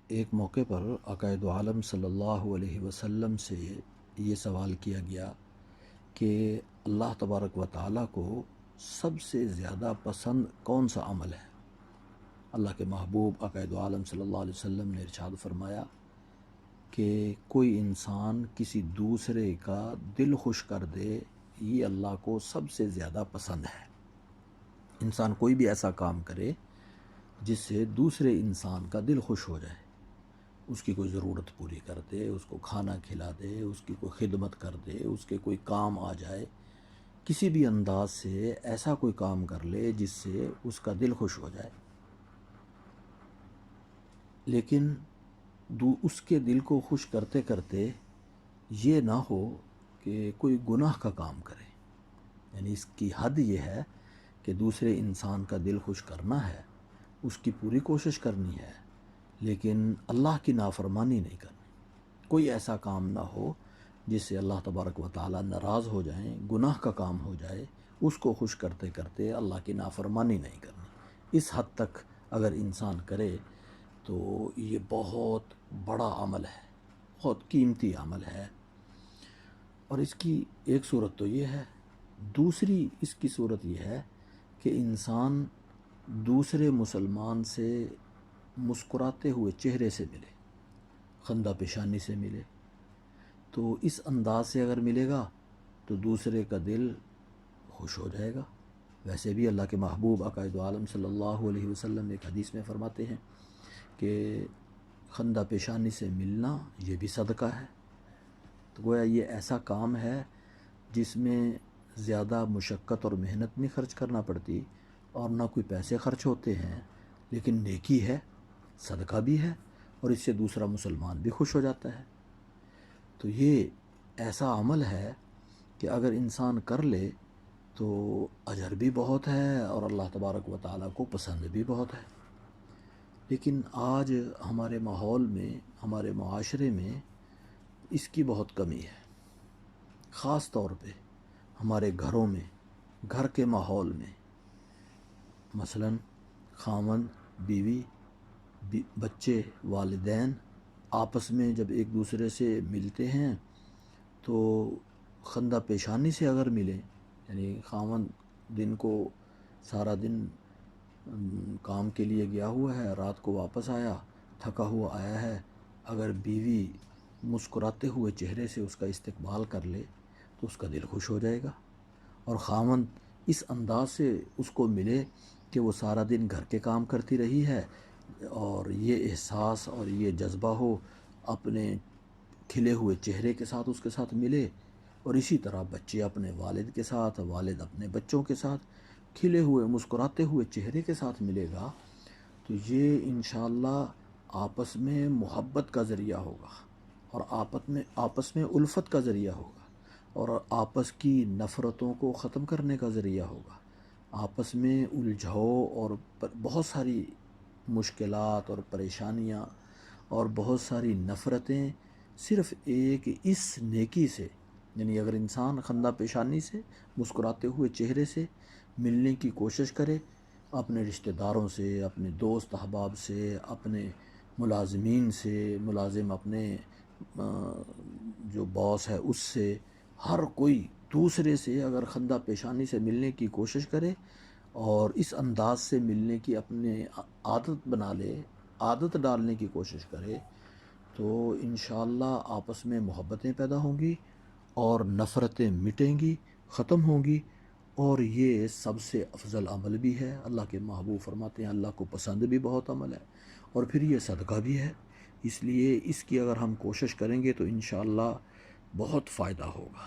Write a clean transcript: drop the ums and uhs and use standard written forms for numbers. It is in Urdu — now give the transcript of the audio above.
ایک موقع پر آقا دو عالم صلی اللہ علیہ وسلم سے یہ سوال کیا گیا کہ اللہ تبارک و تعالیٰ کو سب سے زیادہ پسند کون سا عمل ہے؟ اللہ کے محبوب آقا دو عالم صلی اللہ علیہ وسلم نے ارشاد فرمایا کہ کوئی انسان کسی دوسرے کا دل خوش کر دے، یہ اللہ کو سب سے زیادہ پسند ہے۔ انسان کوئی بھی ایسا کام کرے جس سے دوسرے انسان کا دل خوش ہو جائے، اس کی کوئی ضرورت پوری کر دے، اس کو کھانا کھلا دے، اس کی کوئی خدمت کر دے، اس کے کوئی کام آ جائے، کسی بھی انداز سے ایسا کوئی کام کر لے جس سے اس کا دل خوش ہو جائے، لیکن اس کے دل کو خوش کرتے کرتے یہ نہ ہو کہ کوئی گناہ کا کام کرے۔ یعنی اس کی حد یہ ہے کہ دوسرے انسان کا دل خوش کرنا ہے، اس کی پوری کوشش کرنی ہے، لیکن اللہ کی نافرمانی نہیں کرنی۔ کوئی ایسا کام نہ ہو جس سے اللہ تبارک و تعالیٰ ناراض ہو جائیں، گناہ کا کام ہو جائے، اس کو خوش کرتے کرتے اللہ کی نافرمانی نہیں کرنی۔ اس حد تک اگر انسان کرے تو یہ بہت بڑا عمل ہے، بہت قیمتی عمل ہے۔ اور اس کی ایک صورت تو یہ ہے، دوسری اس کی صورت یہ ہے کہ انسان دوسرے مسلمان سے مسکراتے ہوئے چہرے سے ملے، خندہ پیشانی سے ملے، تو اس انداز سے اگر ملے گا تو دوسرے کا دل خوش ہو جائے گا۔ ویسے بھی اللہ کے محبوب آقا دو عالم صلی اللہ علیہ وسلم ایک حدیث میں فرماتے ہیں کہ خندہ پیشانی سے ملنا یہ بھی صدقہ ہے۔ تو گویا یہ ایسا کام ہے جس میں زیادہ مشقت اور محنت نہیں خرچ کرنا پڑتی اور نہ کوئی پیسے خرچ ہوتے ہیں، لیکن نیکی ہے، صدقہ بھی ہے، اور اس سے دوسرا مسلمان بھی خوش ہو جاتا ہے۔ تو یہ ایسا عمل ہے کہ اگر انسان کر لے تو اجر بھی بہت ہے اور اللہ تبارک و تعالیٰ کو پسند بھی بہت ہے۔ لیکن آج ہمارے ماحول میں، ہمارے معاشرے میں اس کی بہت کمی ہے، خاص طور پہ ہمارے گھروں میں، گھر کے ماحول میں، مثلاً خاوند بیوی، بچے، والدین آپس میں جب ایک دوسرے سے ملتے ہیں تو خندہ پیشانی سے اگر ملیں، یعنی خاوند دن کو سارا دن کام کے لیے گیا ہوا ہے، رات کو واپس آیا، تھکا ہوا آیا ہے، اگر بیوی مسکراتے ہوئے چہرے سے اس کا استقبال کر لے تو اس کا دل خوش ہو جائے گا، اور خاوند اس انداز سے اس کو ملے کہ وہ سارا دن گھر کے کام کرتی رہی ہے، اور یہ احساس اور یہ جذبہ ہو، اپنے کھلے ہوئے چہرے کے ساتھ اس کے ساتھ ملے، اور اسی طرح بچے اپنے والد کے ساتھ، والد اپنے بچوں کے ساتھ کھلے ہوئے مسکراتے ہوئے چہرے کے ساتھ ملے گا، تو یہ انشاءاللہ آپس میں محبت کا ذریعہ ہوگا، اور آپس میں الفت کا ذریعہ ہوگا، اور آپس کی نفرتوں کو ختم کرنے کا ذریعہ ہوگا۔ آپس میں الجھاؤ اور بہت ساری مشکلات اور پریشانیاں اور بہت ساری نفرتیں صرف ایک اس نیکی سے، یعنی اگر انسان خندہ پیشانی سے، مسکراتے ہوئے چہرے سے ملنے کی کوشش کرے، اپنے رشتہ داروں سے، اپنے دوست احباب سے، اپنے ملازمین سے، ملازم اپنے جو باس ہے اس سے، ہر کوئی دوسرے سے اگر خندہ پیشانی سے ملنے کی کوشش کرے اور اس انداز سے ملنے کی اپنے عادت بنا لے، عادت ڈالنے کی کوشش کرے، تو انشاءاللہ آپس میں محبتیں پیدا ہوں گی اور نفرتیں مٹیں گی، ختم ہوں گی، اور یہ سب سے افضل عمل بھی ہے۔ اللہ کے محبوب فرماتے ہیں اللہ کو پسند بھی بہت عمل ہے، اور پھر یہ صدقہ بھی ہے، اس لیے اس کی اگر ہم کوشش کریں گے تو انشاءاللہ بہت فائدہ ہوگا۔